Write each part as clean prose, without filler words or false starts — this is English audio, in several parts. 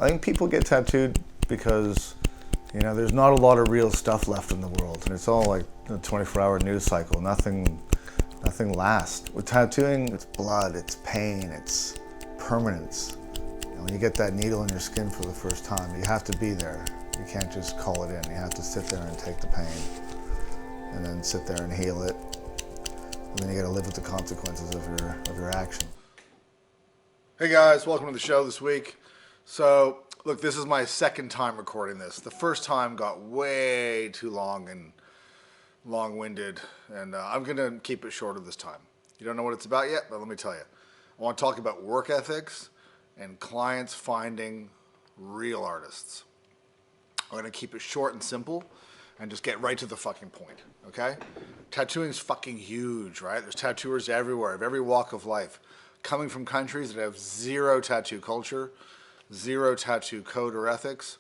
I think people get tattooed because, there's not a lot of real stuff left in the world, and it's all like a 24-hour news cycle. Nothing lasts. With tattooing, it's blood, it's pain, it's permanence. When you get that needle in your skin for the first time, you have to be there. You can't just call it in. You have to sit there and take the pain, and then sit there and heal it, and then you got to live with the consequences of your action. Hey guys, welcome to the show this week. So, look, this is my second time recording this. The first time got way too long and long-winded, and I'm going to keep it shorter this time. You don't know what it's about yet, but let me tell you. I want to talk about work ethics and clients finding real artists. I'm going to keep it short and simple and just get right to the fucking point, okay? Tattooing's fucking huge, right? There's tattooers everywhere, of every walk of life, coming from countries that have zero tattoo culture, zero tattoo code or ethics,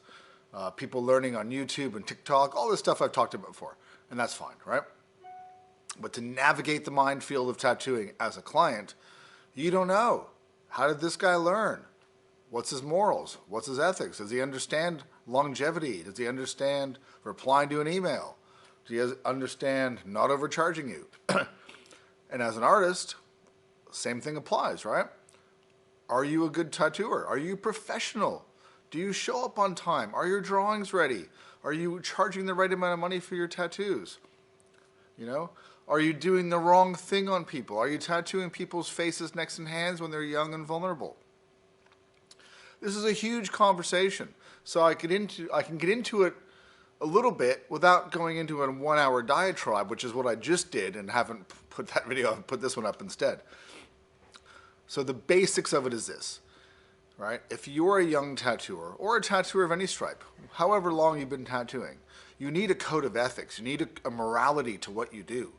people learning on YouTube and TikTok, all this stuff I've talked about before, and that's fine, right? But to navigate the minefield of tattooing as a client, you don't know. How did this guy learn? What's his morals? What's his ethics? Does he understand longevity? Does he understand replying to an email? Does he understand not overcharging you? And as an artist, same thing applies, right? Are you a good tattooer? Are you professional? Do you show up on time? Are your drawings ready? Are you charging the right amount of money for your tattoos? Are you doing the wrong thing on people? Are you tattooing people's faces, necks, and hands when they're young and vulnerable? This is a huge conversation, so I can get into it a little bit without going into a 1-hour diatribe, which is what I just did and haven't put that video up, put this one up instead. So the basics of it is this, right? If you're a young tattooer or a tattooer of any stripe, however long you've been tattooing, you need a code of ethics. You need a morality to what you do,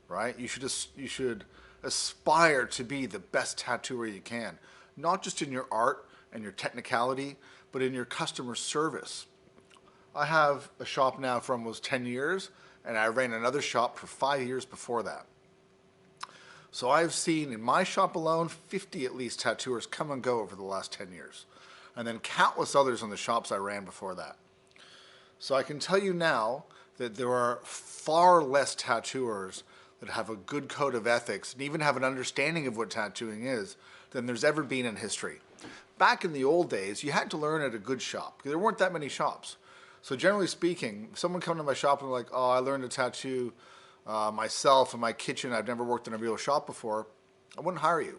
right? You should aspire to be the best tattooer you can, not just in your art and your technicality, but in your customer service. I have a shop now for almost 10 years, and I ran another shop for 5 years before that. So I've seen in my shop alone 50 at least tattooers come and go over the last 10 years, and then countless others in the shops I ran before that. So I can tell you now that there are far less tattooers that have a good code of ethics and even have an understanding of what tattooing is than there's ever been in history. Back in the old days, you had to learn at a good shop. There weren't that many shops. So generally speaking, someone come to my shop and they're like, oh, I learned to tattoo myself in my kitchen. I've never worked in a real shop before. I wouldn't hire you.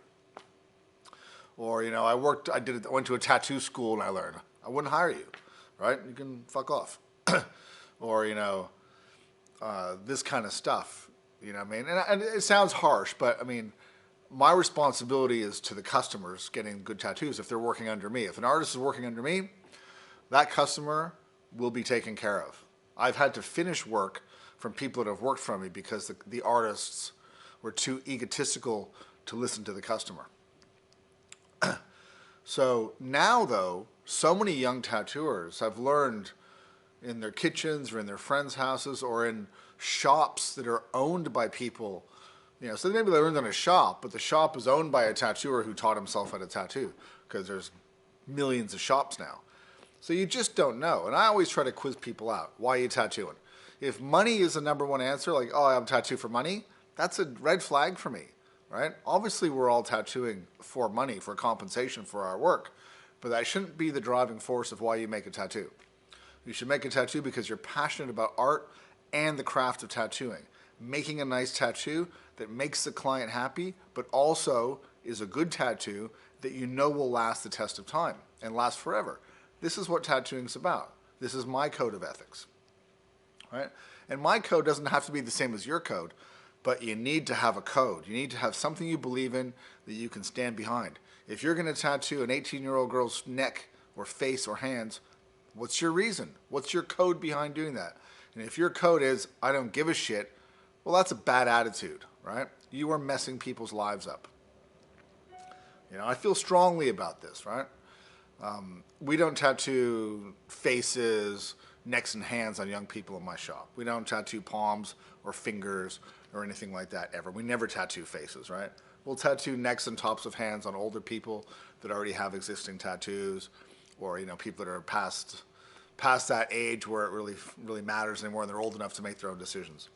Or, I went to a tattoo school and I learned. I wouldn't hire you, right? You can fuck off. Or, this kind of stuff, what I mean? And it sounds harsh, but I mean, my responsibility is to the customers getting good tattoos if they're working under me. If an artist is working under me, that customer will be taken care of. I've had to finish work from people that have worked for me because the artists were too egotistical to listen to the customer. So now, though, so many young tattooers have learned in their kitchens or in their friends' houses or in shops that are owned by people. So maybe they learned in a shop, but the shop is owned by a tattooer who taught himself how to tattoo, because there's millions of shops now. So you just don't know. And I always try to quiz people out. Why are you tattooing? If money is the number one answer, like, oh, I'm tattooed for money, that's a red flag for me, right? Obviously, we're all tattooing for money, for compensation for our work, but that shouldn't be the driving force of why you make a tattoo. You should make a tattoo because you're passionate about art and the craft of tattooing. Making a nice tattoo that makes the client happy, but also is a good tattoo that you know will last the test of time and last forever. This is what tattooing is about. This is my code of ethics. Right? And my code doesn't have to be the same as your code, but you need to have a code. You need to have something you believe in that you can stand behind. If you're going to tattoo an 18-year-old girl's neck or face or hands, what's your reason? What's your code behind doing that? And if your code is, I don't give a shit, well, that's a bad attitude, right? You are messing people's lives up. I feel strongly about this, right? We don't tattoo faces, necks, and hands on young people in my shop. We don't tattoo palms or fingers or anything like that ever. We never tattoo faces, right? We'll tattoo necks and tops of hands on older people that already have existing tattoos, or people that are past that age where it really matters anymore, and they're old enough to make their own decisions.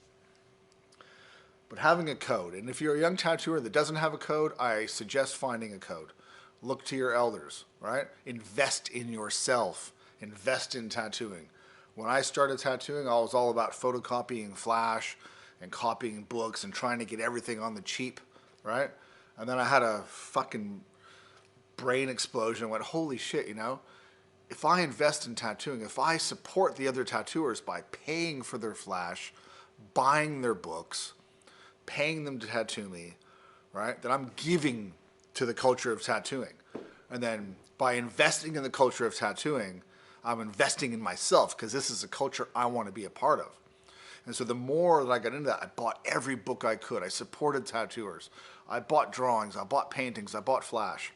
But having a code, and if you're a young tattooer that doesn't have a code, I suggest finding a code. Look to your elders, right? Invest in yourself. Invest in tattooing. When I started tattooing, I was all about photocopying Flash and copying books and trying to get everything on the cheap, right? And then I had a fucking brain explosion and went, holy shit, if I invest in tattooing, if I support the other tattooers by paying for their Flash, buying their books, paying them to tattoo me, right, then I'm giving to the culture of tattooing. And then by investing in the culture of tattooing, I'm investing in myself, because this is a culture I want to be a part of. And so the more that I got into that, I bought every book I could. I supported tattooers. I bought drawings. I bought paintings. I bought Flash.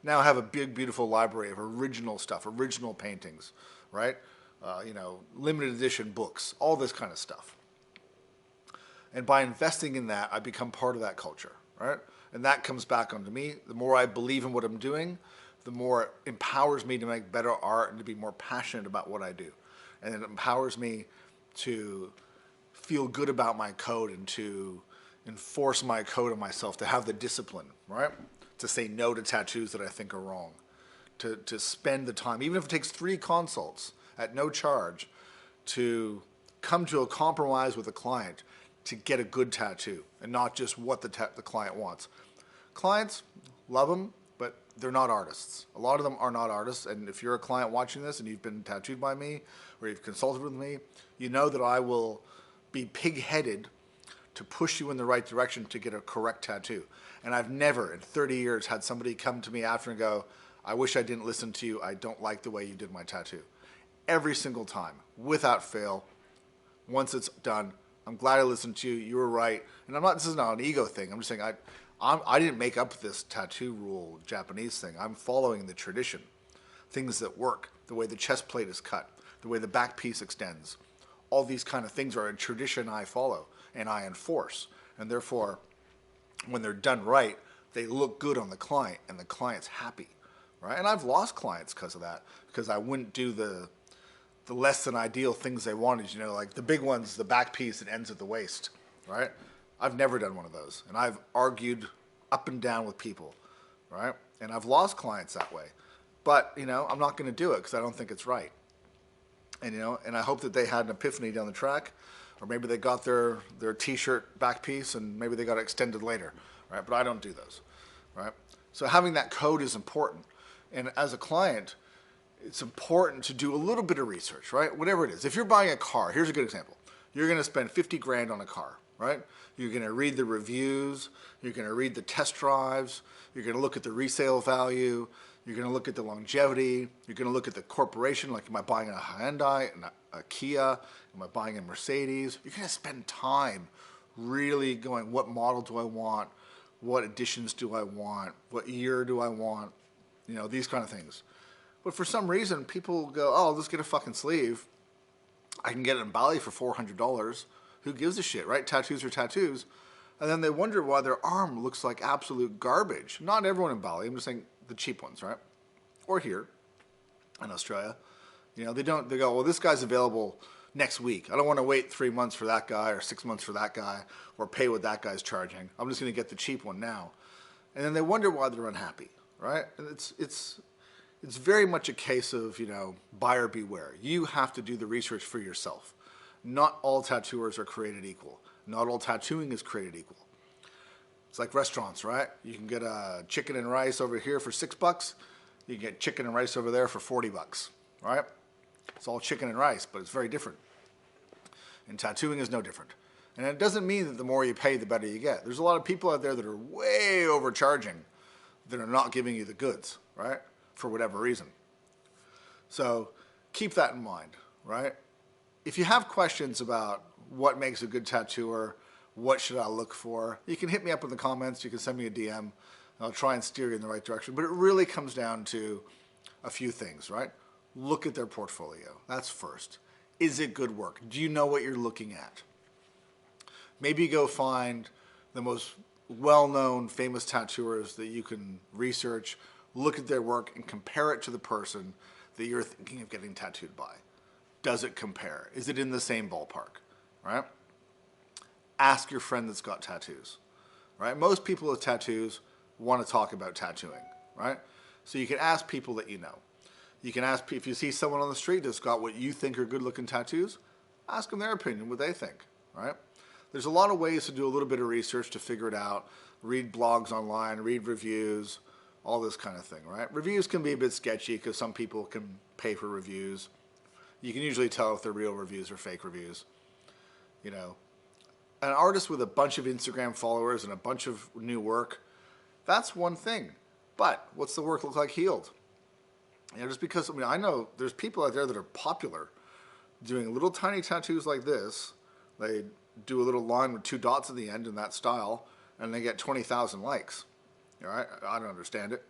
Now I have a big, beautiful library of original stuff, original paintings, right? Limited edition books, all this kind of stuff. And by investing in that, I become part of that culture, right? And that comes back onto me. The more I believe in what I'm doing, the more it empowers me to make better art and to be more passionate about what I do. And it empowers me to feel good about my code and to enforce my code on myself, to have the discipline, right? To say no to tattoos that I think are wrong. To spend the time, even if it takes 3 consults at no charge, to come to a compromise with a client to get a good tattoo and not just what the client wants. Clients, love them, but they're not artists. A lot of them are not artists, and if you're a client watching this and you've been tattooed by me or you've consulted with me, you know that I will be pig-headed to push you in the right direction to get a correct tattoo. And I've never in 30 years had somebody come to me after and go, I wish I didn't listen to you. I don't like the way you did my tattoo. Every single time, without fail, once it's done, I'm glad I listened to you. You were right. And this is not an ego thing. I'm just saying I didn't make up this tattoo rule Japanese thing. I'm following the tradition. Things that work, the way the chest plate is cut, the way the back piece extends. All these kind of things are a tradition I follow and I enforce. And therefore, when they're done right, they look good on the client and the client's happy, right? And I've lost clients because of that, because I wouldn't do the less than ideal things they wanted, like the big ones, the back piece that ends at the waist, right? I've never done one of those. And I've argued up and down with people, right? And I've lost clients that way. But, I'm not going to do it because I don't think it's right. And, and I hope that they had an epiphany down the track, or maybe they got their t-shirt back piece and maybe they got it extended later, right? But I don't do those, right? So having that code is important. And as a client, it's important to do a little bit of research, right? Whatever it is. If you're buying a car, here's a good example. You're going to spend 50 grand on a car, right? You're going to read the reviews. You're going to read the test drives. You're going to look at the resale value. You're going to look at the longevity. You're going to look at the corporation. Like, am I buying a Hyundai, a Kia? Am I buying a Mercedes? You're going to spend time really going, what model do I want? What editions do I want? What year do I want? These kind of things. But for some reason, people go, oh, let's get a fucking sleeve. I can get it in Bali for $400. Who gives a shit, right? Tattoos are tattoos. And then they wonder why their arm looks like absolute garbage. Not everyone in Bali. I'm just saying the cheap ones, right? Or here in Australia. They go, well, this guy's available next week. I don't want to wait 3 months for that guy or 6 months for that guy or pay what that guy's charging. I'm just going to get the cheap one now. And then they wonder why they're unhappy, right? And it's very much a case of, buyer beware. You have to do the research for yourself. Not all tattooers are created equal. Not all tattooing is created equal. It's like restaurants, right? You can get a chicken and rice over here for $6. You can get chicken and rice over there for $40, right? It's all chicken and rice, but it's very different. And tattooing is no different. And it doesn't mean that the more you pay, the better you get. There's a lot of people out there that are way overcharging that are not giving you the goods, right? For whatever reason. So keep that in mind, right? If you have questions about what makes a good tattooer, what should I look for, you can hit me up in the comments. You can send me a DM, and I'll try and steer you in the right direction. But it really comes down to a few things, right? Look at their portfolio. That's first. Is it good work? Do you know what you're looking at? Maybe go find the most well-known, famous tattooers that you can research, look at their work and compare it to the person that you're thinking of getting tattooed by. Does it compare? Is it in the same ballpark, right? Ask your friend that's got tattoos, right? Most people with tattoos want to talk about tattooing, right? So you can ask people that you know. You can ask, if you see someone on the street that's got what you think are good looking tattoos, ask them their opinion, what they think, right? There's a lot of ways to do a little bit of research to figure it out. Read blogs online, read reviews, all this kind of thing, right? Reviews can be a bit sketchy because some people can pay for reviews. You can usually tell if they're real reviews or fake reviews. You know, an artist with a bunch of Instagram followers and a bunch of new work, that's one thing. But what's the work look like healed? You know, just because, I mean, I know there's people out there that are popular doing little tiny tattoos like this. They do a little line with 2 dots at the end in that style, and they get 20,000 likes. All right? I don't understand it,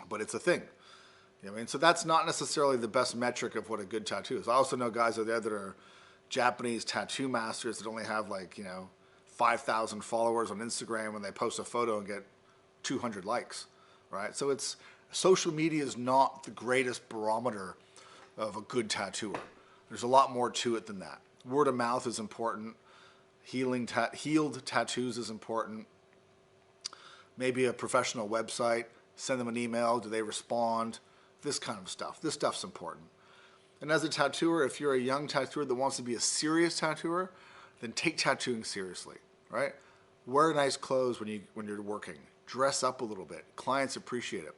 but it's a thing. You know what I mean? So that's not necessarily the best metric of what a good tattoo is. I also know guys out there that are Japanese tattoo masters that only have 5,000 followers on Instagram when they post a photo and get 200 likes, right? So social media is not the greatest barometer of a good tattooer. There's a lot more to it than that. Word of mouth is important. Healed tattoos is important. Maybe a professional website. Send them an email. Do they respond? This kind of stuff. This stuff's important. And as a tattooer, if you're a young tattooer that wants to be a serious tattooer, then take tattooing seriously, right? Wear nice clothes when you're working. Dress up a little bit. Clients appreciate it.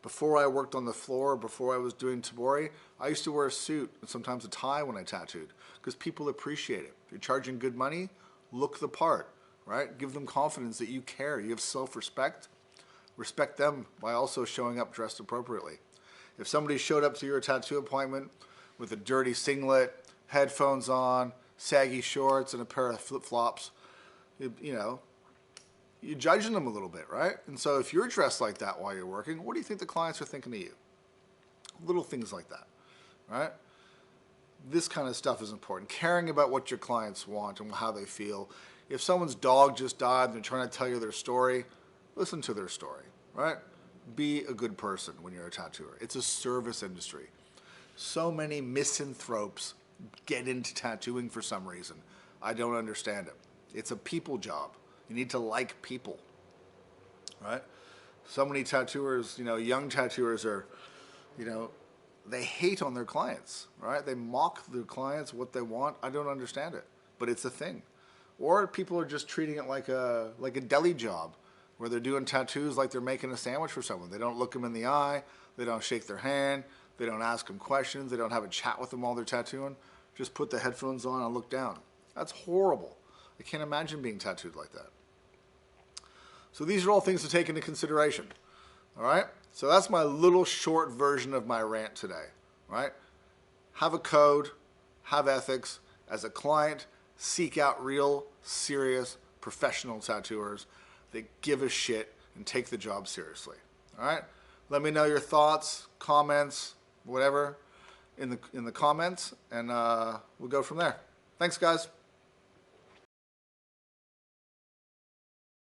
Before I worked on the floor, before I was doing tabori, I used to wear a suit and sometimes a tie when I tattooed because people appreciate it. If you're charging good money, look the part, right? Give them confidence that you care. You have self-respect. Respect them by also showing up dressed appropriately. If somebody showed up to your tattoo appointment with a dirty singlet, headphones on, saggy shorts, and a pair of flip-flops, you're judging them a little bit, right? And so if you're dressed like that while you're working, what do you think the clients are thinking of you? Little things like that, right? This kind of stuff is important. Caring about what your clients want and how they feel. If someone's dog just died and they're trying to tell you their story, listen to their story, right? Be a good person when you're a tattooer. It's a service industry. So many misanthropes get into tattooing for some reason. I don't understand it. It's a people job. You need to like people, right? So many tattooers, young tattooers are, they hate on their clients, right? They mock their clients, what they want. I don't understand it, but it's a thing. Or people are just treating it like a deli job where they're doing tattoos like they're making a sandwich for someone. They don't look them in the eye. They don't shake their hand. They don't ask them questions. They don't have a chat with them while they're tattooing. Just put the headphones on and look down. That's horrible. I can't imagine being tattooed like that. So these are all things to take into consideration. All right? So that's my little short version of my rant today. Right? Have a code. Have ethics. As a client, seek out real, serious, professional tattooers that give a shit and take the job seriously. All right? Let me know your thoughts, comments, whatever in the comments, and we'll go from there. Thanks, guys.